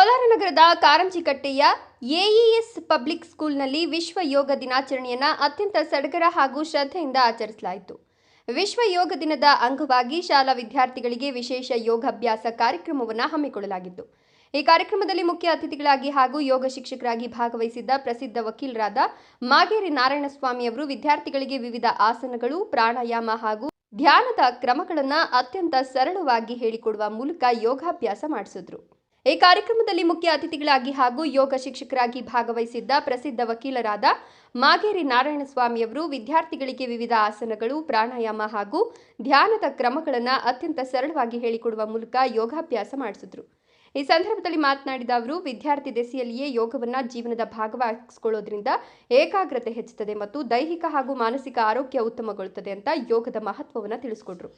ಕೋಲಾರ ನಗರದ ಕಾರಂಜಿಕಟ್ಟೆಯ AES public ಸ್ಕೂಲ್ನಲ್ಲಿ ವಿಶ್ವ ಯೋಗ ದಿನಾಚರಣೆಯನ್ನು ಅತ್ಯಂತ ಸಡಗರ ಹಾಗೂ ಶ್ರದ್ಧೆಯಿಂದ ಆಚರಿಸಲಾಯಿತು. ವಿಶ್ವ ಯೋಗ ದಿನದ ಅಂಗವಾಗಿ ಶಾಲಾ ವಿದ್ಯಾರ್ಥಿಗಳಿಗೆ ವಿಶೇಷ ಯೋಗಾಭ್ಯಾಸ ಕಾರ್ಯಕ್ರಮವನ್ನು ಹಮ್ಮಿಕೊಳ್ಳಲಾಗಿತ್ತು. ಈ ಕಾರ್ಯಕ್ರಮದಲ್ಲಿ ಮುಖ್ಯ ಅತಿಥಿಗಳಾಗಿ ಹಾಗೂ ಯೋಗ ಶಿಕ್ಷಕರಾಗಿ ಭಾಗವಹಿಸಿದ್ದ ಪ್ರಸಿದ್ಧ ವಕೀಲರಾದ ಮಾಗೇರಿ ನಾರಾಯಣಸ್ವಾಮಿ ಅವರು ವಿದ್ಯಾರ್ಥಿಗಳಿಗೆ ವಿವಿಧ ಆಸನಗಳು, ಪ್ರಾಣಾಯಾಮ ಹಾಗೂ ಧ್ಯಾನದ ಕ್ರಮಗಳನ್ನು ಅತ್ಯಂತ ಸರಳವಾಗಿ ಹೇಳಿಕೊಡುವ ಮೂಲಕ ಯೋಗಾಭ್ಯಾಸ ಮಾಡಿಸಿದ್ರು. ಈ ಕಾರ್ಯಕ್ರಮದಲ್ಲಿ ಮುಖ್ಯ ಅತಿಥಿಗಳಾಗಿ ಹಾಗೂ ಯೋಗ ಶಿಕ್ಷಕರಾಗಿ ಭಾಗವಹಿಸಿದ್ದ ಪ್ರಸಿದ್ಧ ವಕೀಲರಾದ ಮಾಗೇರಿ ನಾರಾಯಣಸ್ವಾಮಿ ಅವರು ವಿದ್ಯಾರ್ಥಿಗಳಿಗೆ ವಿವಿಧ ಆಸನಗಳು, ಪ್ರಾಣಾಯಾಮ ಹಾಗೂ ಧ್ಯಾನದ ಕ್ರಮಗಳನ್ನು ಅತ್ಯಂತ ಸರಳವಾಗಿ ಹೇಳಿಕೊಡುವ ಮೂಲಕ ಯೋಗಾಭ್ಯಾಸ ಮಾಡಿಸಿದ್ರು. ಈ ಸಂದರ್ಭದಲ್ಲಿ ಮಾತನಾಡಿದ ಅವರು, ವಿದ್ಯಾರ್ಥಿ ದೆಸೆಯಲ್ಲಿಯೇ ಯೋಗವನ್ನು ಜೀವನದ ಭಾಗವಾಗಿಸಿಕೊಳ್ಳೋದ್ರಿಂದ ಏಕಾಗ್ರತೆ ಹೆಚ್ಚುತ್ತದೆ ಮತ್ತು ದೈಹಿಕ ಹಾಗೂ ಮಾನಸಿಕ ಆರೋಗ್ಯ ಉತ್ತಮಗೊಳ್ಳುತ್ತದೆ ಅಂತ ಯೋಗದ ಮಹತ್ವವನ್ನು ತಿಳಿಸಿಕೊಟ್ರು.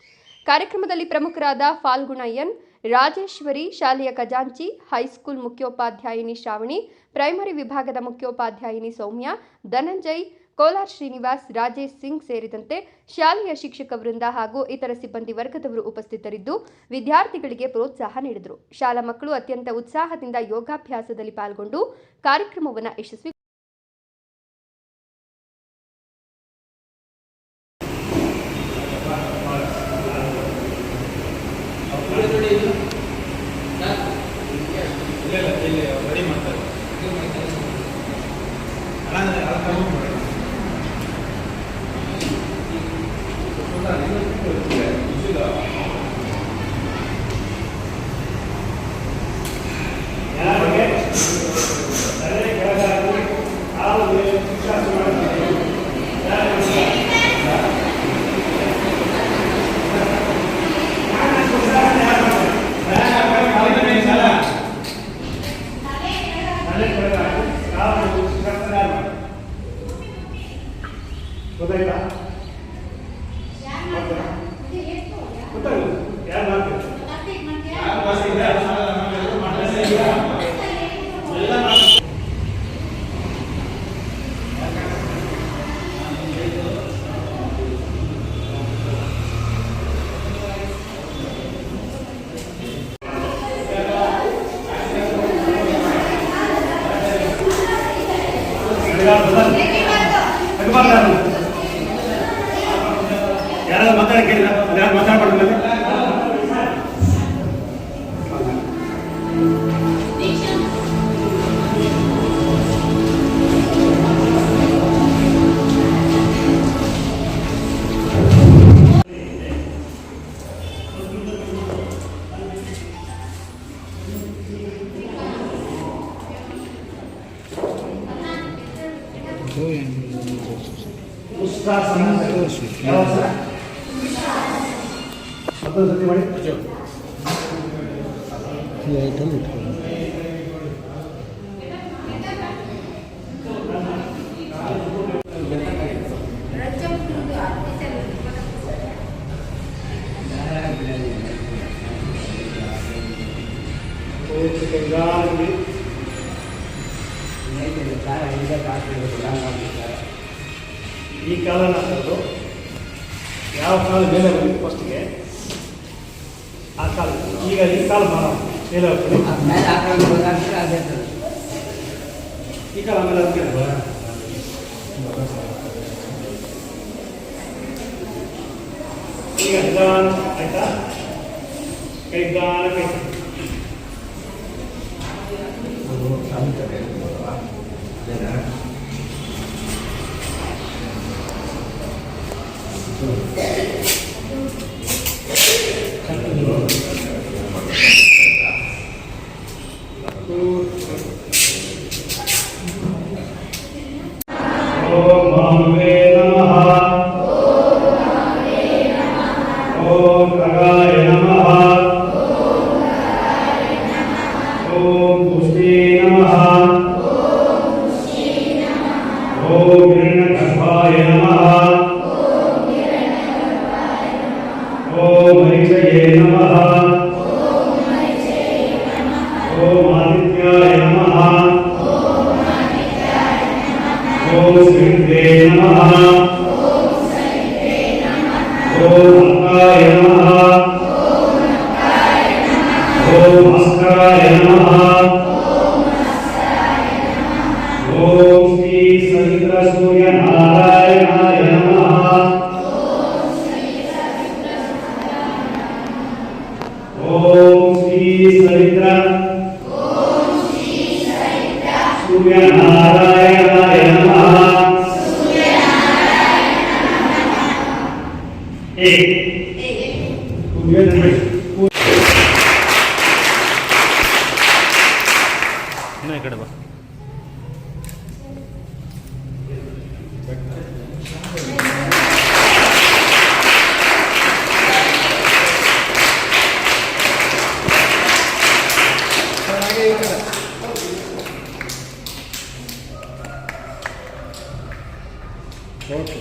ಕಾರ್ಯಕ್ರಮದಲ್ಲಿ ಪ್ರಮುಖರಾದ ಫಾಲ್ಗುಣ ಎನ್, ರಾಜೇಶ್ವರಿ, ಶಾಲೆಯ ಖಜಾಂಚಿ, ಹೈಸ್ಕೂಲ್ ಮುಖ್ಯೋಪಾಧ್ಯಾಯಿನಿ ಶ್ರಾವಣಿ, ಪ್ರೈಮರಿ ವಿಭಾಗದ ಮುಖ್ಯೋಪಾಧ್ಯಾಯಿನಿ ಸೌಮ್ಯ, ಧನಂಜಯ್, ಕೋಲಾರ್ ಶ್ರೀನಿವಾಸ್, ರಾಜೇಶ್ ಸಿಂಗ್ ಸೇರಿದಂತೆ ಶಾಲೆಯ ಶಿಕ್ಷಕ ವೃಂದ ಹಾಗೂ ಇತರ ಸಿಬ್ಬಂದಿ ವರ್ಗದವರು ಉಪಸ್ಥಿತರಿದ್ದು ವಿದ್ಯಾರ್ಥಿಗಳಿಗೆ ಪ್ರೋತ್ಸಾಹ ನೀಡಿದರು. ಶಾಲಾ ಮಕ್ಕಳು ಅತ್ಯಂತ ಉತ್ಸಾಹದಿಂದ ಯೋಗಾಭ್ಯಾಸದಲ್ಲಿ ಪಾಲ್ಗೊಂಡು ಕಾರ್ಯಕ್ರಮವನ್ನು ಯಶಸ್ವಿ ಯಾರಾದ್ರೂ ಮಾತಾಡಕ್ಕೆ ಯಾರು ಮಾತಾಡ್ಬಾರ್ದು. ಮತ್ತೊಂದು ಮಾಡಿ ಈ ಕಾಲ ನಾವು ಯಾವ ಕಾಲ ಮೇಲೆ ಬಂದು ಫಸ್ಟ್ಗೆ ಆ ಕಾಲ ಈಗ ಈ ಕಾಲ ಮೇಲೆ ಹೋಗ್ತದೆ, ಈ ಕಾಲ ಮೇಲೆ ಈಗ ನಿಧಾನ ಆಯ್ತಾ, ಕೈ ನಿಧಾನ ಕೈ Om ಸೂರ್ಯನಾರಾಯಣಾಯ ನಮಃ. ಇನ್ನು ಈ ಕಡೆ ಬಾ. ಓಕೆ